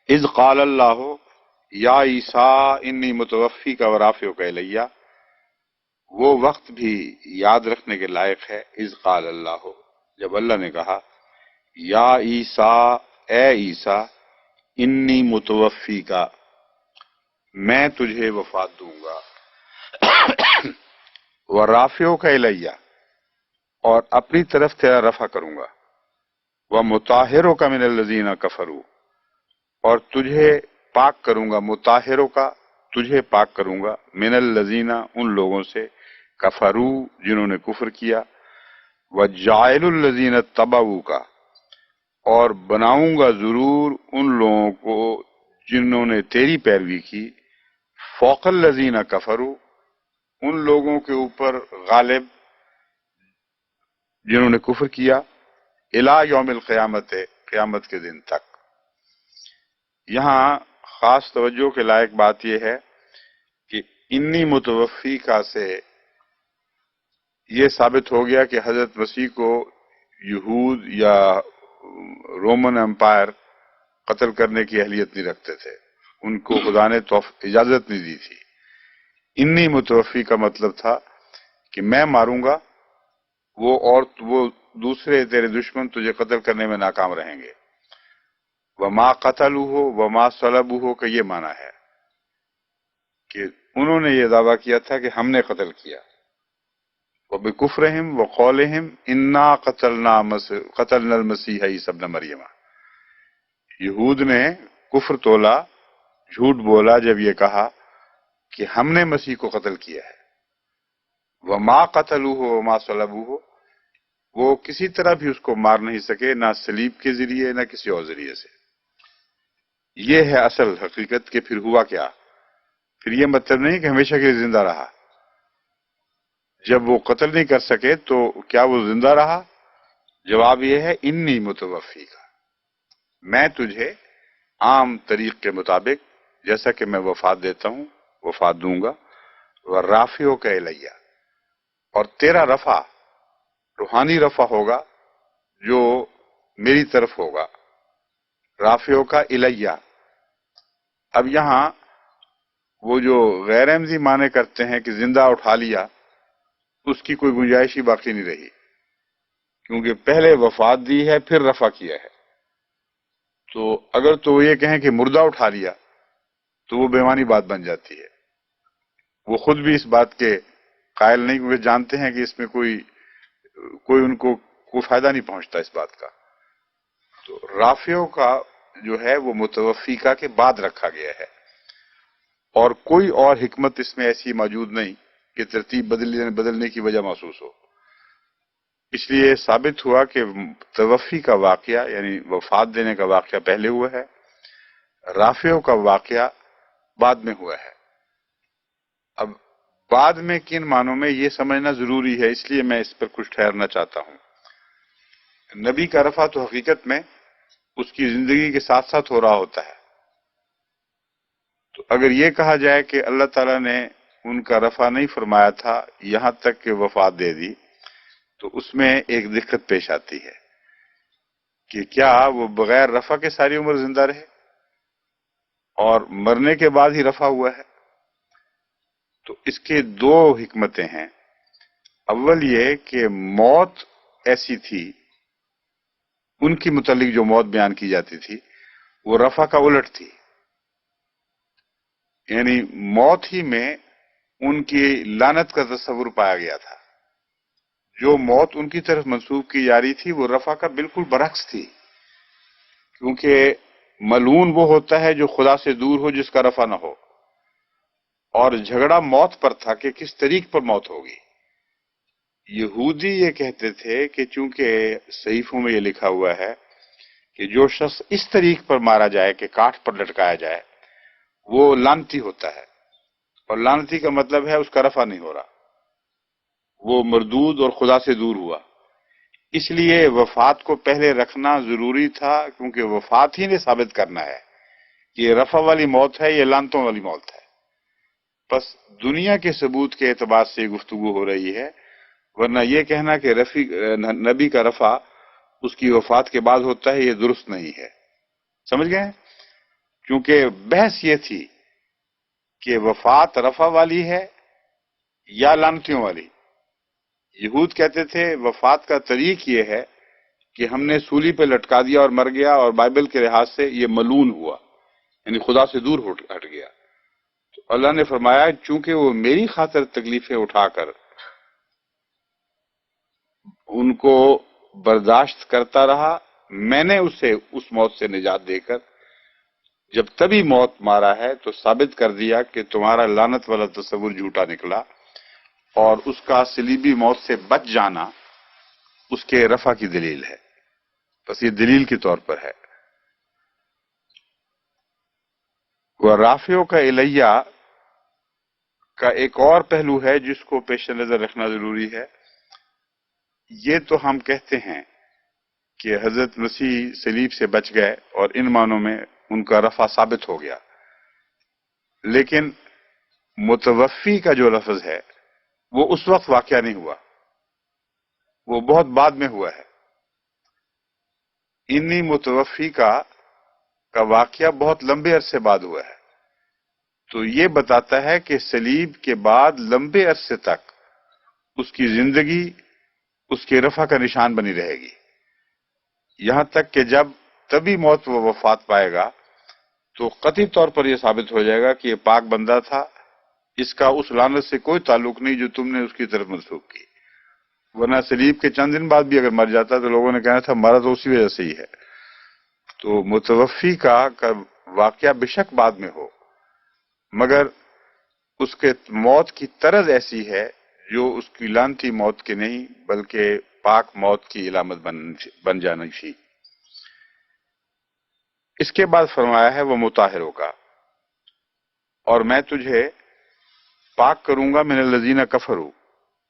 اذ قال اللہ یا عیسیٰ انی متوفی کا ورافع کا الیہ، وہ وقت بھی یاد رکھنے کے لائق ہے۔ اذ قال اللہ، جب اللہ نے کہا یا عیسیٰ، اے عیسیٰ، انی متوفی کا، میں تجھے وفات دوں گا، ورافع کا الیہ، اور اپنی طرف تیرا رفع کروں گا، ومطہرک من الذین کفروا، اور تجھے پاک کروں گا، مطہروں کا تجھے پاک کروں گا، من الذین ان لوگوں سے، کفروا جنہوں نے کفر کیا، وجاعل الذین اتبعوا کا، اور بناؤں گا ضرور ان لوگوں کو جنہوں نے تیری پیروی کی، فوق الذین کفروا، ان لوگوں کے اوپر غالب جنہوں نے کفر کیا، الی یوم القیامت، قیامت کے دن تک۔ یہاں خاص توجہ کے لائق بات یہ ہے کہ انی متوفی کا سے یہ ثابت ہو گیا کہ حضرت مسیح کو یہود یا رومن امپائر قتل کرنے کی اہلیت نہیں رکھتے تھے، ان کو خدا نے اجازت نہیں دی تھی۔ انی متوفی کا مطلب تھا کہ میں ماروں گا وہ دوسرے تیرے دشمن تجھے قتل کرنے میں ناکام رہیں گے۔ وما قتلوہ وما صلبوہ کا یہ معنی ہے کہ انہوں نے یہ دعویٰ کیا تھا کہ ہم نے قتل کیا، وبکفرہم وقولہم انا قتلنا المسیح عیسی ابن مریم، یہود نے کفر تولا، جھوٹ بولا جب یہ کہا کہ ہم نے مسیح کو قتل کیا ہے۔ وما قتلوہ وما صلبوہ، وہ کسی طرح بھی اس کو مار نہیں سکے، نہ صلیب کے ذریعے نہ کسی اور ذریعے سے۔ یہ ہے اصل حقیقت کہ پھر ہوا کیا۔ پھر یہ مطلب نہیں کہ ہمیشہ کے لیے زندہ رہا۔ جب وہ قتل نہیں کر سکے تو کیا وہ زندہ رہا؟ جواب یہ ہے انی متوفی کا، میں تجھے عام طریق کے مطابق جیسا کہ میں وفات دیتا ہوں وفات دوں گا، ورافع کا الیہ، اور تیرا رفع روحانی رفع ہوگا جو میری طرف ہوگا، رافع کا الیہ۔ اب یہاں وہ جو غیر عمدی معنی کرتے ہیں کہ زندہ اٹھا لیا، اس کی کوئی گنجائش ہی باقی نہیں رہی، کیونکہ پہلے وفات دی ہے پھر رفع کیا ہے۔ تو اگر تو وہ یہ کہیں کہ مردہ اٹھا لیا تو وہ بے معنی بات بن جاتی ہے۔ وہ خود بھی اس بات کے قائل نہیں، کیونکہ جانتے ہیں کہ اس میں کوئی ان کو کوئی فائدہ نہیں پہنچتا اس بات کا۔ تو رافع کا جو ہے وہ متوفی کا کے بعد رکھا گیا ہے، اور کوئی اور حکمت اس میں ایسی موجود نہیں کہ ترتیب بدلنے کی وجہ محسوس ہو۔ اس لیے ثابت ہوا کہ توفی کا واقعہ یعنی وفات دینے کا واقعہ پہلے ہوا ہے، رافع کا واقعہ بعد میں ہوا ہے۔ اب بعد میں کن معنوں میں یہ سمجھنا ضروری ہے، اس لیے میں اس پر کچھ ٹھہرنا چاہتا ہوں۔ نبی کا رفع تو حقیقت میں اس کی زندگی کے ساتھ ساتھ ہو رہا ہوتا ہے۔ تو اگر یہ کہا جائے کہ اللہ تعالیٰ نے ان کا رفع نہیں فرمایا تھا یہاں تک کہ وفات دے دی، تو اس میں ایک دقت پیش آتی ہے کہ کیا وہ بغیر رفع کے ساری عمر زندہ رہے اور مرنے کے بعد ہی رفع ہوا ہے؟ تو اس کے دو حکمتیں ہیں۔ اول یہ کہ موت ایسی تھی، ان کی متعلق جو موت بیان کی جاتی تھی وہ رفع کا الٹ تھی، یعنی موت ہی میں ان کی لعنت کا تصور پایا گیا تھا۔ جو موت ان کی طرف منسوب کی جا رہی تھی وہ رفع کا بالکل برعکس تھی، کیونکہ ملعون وہ ہوتا ہے جو خدا سے دور ہو، جس کا رفع نہ ہو، اور جھگڑا موت پر تھا کہ کس طریق پر موت ہوگی۔ یہودی یہ کہتے تھے کہ چونکہ صحیفوں میں یہ لکھا ہوا ہے کہ جو شخص اس طریق پر مارا جائے کہ کاٹھ پر لٹکایا جائے وہ لعنتی ہوتا ہے، اور لعنتی کا مطلب ہے اس کا رفع نہیں ہو رہا، وہ مردود اور خدا سے دور ہوا۔ اس لیے وفات کو پہلے رکھنا ضروری تھا، کیونکہ وفات ہی نے ثابت کرنا ہے کہ یہ رفع والی موت ہے، یہ لعنتوں والی موت ہے۔ بس دنیا کے ثبوت کے اعتبار سے یہ گفتگو ہو رہی ہے، ورنہ یہ کہنا کہ نبی کا رفع اس کی وفات کے بعد ہوتا ہے یہ درست نہیں ہے۔ سمجھ گئے؟ چونکہ بحث یہ تھی کہ وفات رفع والی ہے یا لعنتیوں والی. یہود کہتے تھے وفات کا طریق یہ ہے کہ ہم نے سولی پہ لٹکا دیا اور مر گیا، اور بائبل کے لحاظ سے یہ ملعون ہوا، یعنی خدا سے دور ہٹ گیا. تو اللہ نے فرمایا چونکہ وہ میری خاطر تکلیفیں اٹھا کر ان کو برداشت کرتا رہا، میں نے اسے اس موت سے نجات دے کر جب تبھی موت مارا ہے تو ثابت کر دیا کہ تمہارا لعنت والا تصور جھوٹا نکلا، اور اس کا صلیبی موت سے بچ جانا اس کے رفع کی دلیل ہے. بس یہ دلیل کے طور پر ہے. وہ رافعوں کا الیہ کا ایک اور پہلو ہے جس کو پیش نظر رکھنا ضروری ہے. یہ تو ہم کہتے ہیں کہ حضرت مسیح صلیب سے بچ گئے اور ان معنوں میں ان کا رفع ثابت ہو گیا، لیکن متوفی کا جو لفظ ہے وہ اس وقت واقعہ نہیں ہوا، وہ بہت بعد میں ہوا ہے. انی متوفی کا واقعہ بہت لمبے عرصے بعد ہوا ہے. تو یہ بتاتا ہے کہ صلیب کے بعد لمبے عرصے تک اس کی زندگی اس کے رفع کا نشان بنی رہے گی، یہاں تک کہ جب تبھی موت و وفات پائے گا تو قطعی طور پر یہ ثابت ہو جائے گا کہ یہ پاک بندہ تھا، اس کا اس لعنت سے کوئی تعلق نہیں جو تم نے اس کی طرف منسوخ کی. ورنہ صلیب کے چند دن بعد بھی اگر مر جاتا تو لوگوں نے کہنا تھا مرا تو اسی وجہ سے ہی ہے. تو متوفی کا واقعہ بے شک بعد میں ہو، مگر اس کے موت کی طرز ایسی ہے جو اس کی لعنتی موت کی نہیں بلکہ پاک موت کی علامت بن جانا تھی. اس کے بعد فرمایا ہے وہ مطہروں کا، اور میں تجھے پاک کروں گا من الذین کفروا،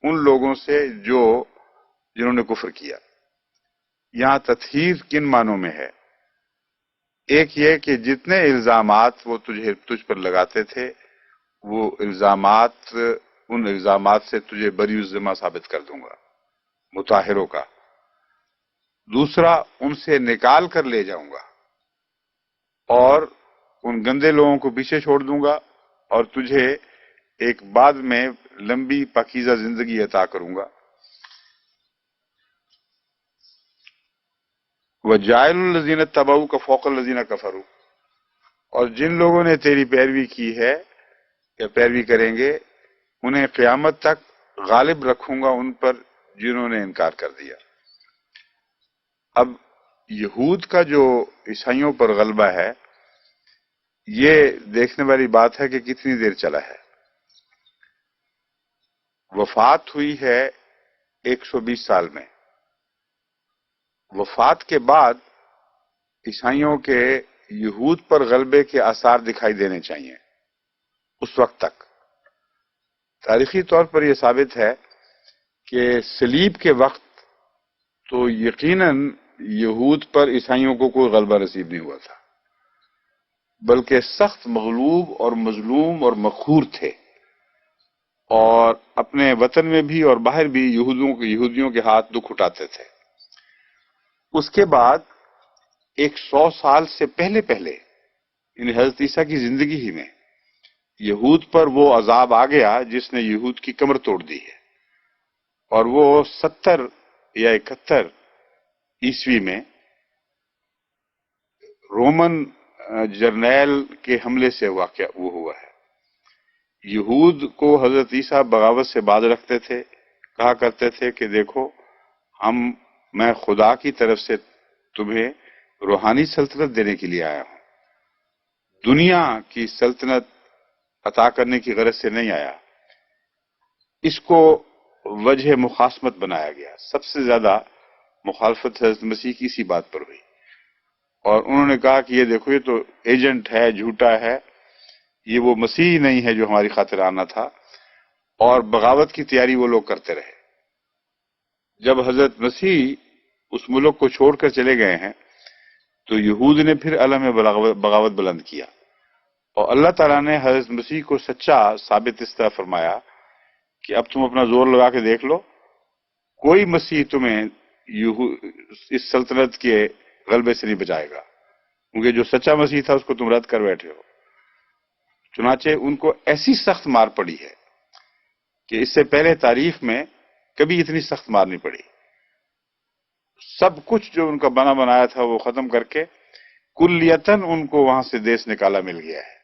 ان لوگوں سے جنہوں نے کفر کیا. یہاں تطہیر کن معنوں میں ہے؟ ایک یہ کہ جتنے الزامات وہ تجھ پر لگاتے تھے وہ الزامات، ان الزامات سے تجھے بری الذمہ ثابت کر دوں گا، مطہروں کا. دوسرا، ان سے نکال کر لے جاؤں گا اور ان گندے لوگوں کو پیچھے چھوڑ دوں گا اور تجھے ایک بعد میں لمبی پاکیزہ زندگی عطا کروں گا. وَجَاعِلُ الَّذِينَ اتَّبَعُوكَ فَوْقَ الَّذِينَ كَفَرُوا، اور جن لوگوں نے تیری پیروی کی ہے یا پیروی کریں گے انہیں قیامت تک غالب رکھوں گا ان پر جنہوں نے انکار کر دیا. اب یہود کا جو عیسائیوں پر غلبہ ہے یہ دیکھنے والی بات ہے کہ کتنی دیر چلا ہے. وفات ہوئی ہے 120 سال میں. وفات کے بعد عیسائیوں کے یہود پر غلبے کے آثار دکھائی دینے چاہیے. اس وقت تک تاریخی طور پر یہ ثابت ہے کہ صلیب کے وقت تو یقیناً یہود پر عیسائیوں کو کوئی غلبہ نصیب نہیں ہوا تھا، بلکہ سخت مغلوب اور مظلوم اور مقہور تھے، اور اپنے وطن میں بھی اور باہر بھی یہودیوں کے ہاتھ دکھ اٹھاتے تھے. اس کے بعد 100 سال سے پہلے یعنی حضرت عیسیٰ کی زندگی ہی میں یہود پر وہ عذاب آ گیا جس نے یہود کی کمر توڑ دی ہے، اور وہ 70 یا 71 عیسوی میں رومن جرنیل کے حملے سے واقعہ وہ ہوا ہے. یہود کو حضرت عیسیٰ بغاوت سے باز رکھتے تھے، کہا کرتے تھے کہ دیکھو میں خدا کی طرف سے تمہیں روحانی سلطنت دینے کے لیے آیا ہوں، دنیا کی سلطنت عطا کرنے کی غرض سے نہیں آیا. اس کو وجہ مخاصمت بنایا گیا. سب سے زیادہ مخالفت حضرت مسیح کی اسی بات پر ہوئی، اور انہوں نے کہا کہ یہ دیکھو یہ تو ایجنٹ ہے، جھوٹا ہے، یہ وہ مسیح نہیں ہے جو ہماری خاطر آنا تھا، اور بغاوت کی تیاری وہ لوگ کرتے رہے. جب حضرت مسیح اس ملک کو چھوڑ کر چلے گئے ہیں تو یہود نے پھر عالم بغاوت بلند کیا، اور اللہ تعالیٰ نے حضرت مسیح کو سچا ثابت اس طرح فرمایا کہ اب تم اپنا زور لگا کے دیکھ لو، کوئی مسیح تمہیں اس سلطنت کے غلبے سے نہیں بچائے گا. کیونکہ جو سچا مسیح تھا اس کو تم رد کر بیٹھے ہو. چنانچہ ان کو ایسی سخت مار پڑی ہے کہ اس سے پہلے تاریخ میں کبھی اتنی سخت مار نہیں پڑی. سب کچھ جو ان کا بنا بنایا تھا وہ ختم کر کے کلیتاً ان کو وہاں سے دیس نکالا مل گیا ہے.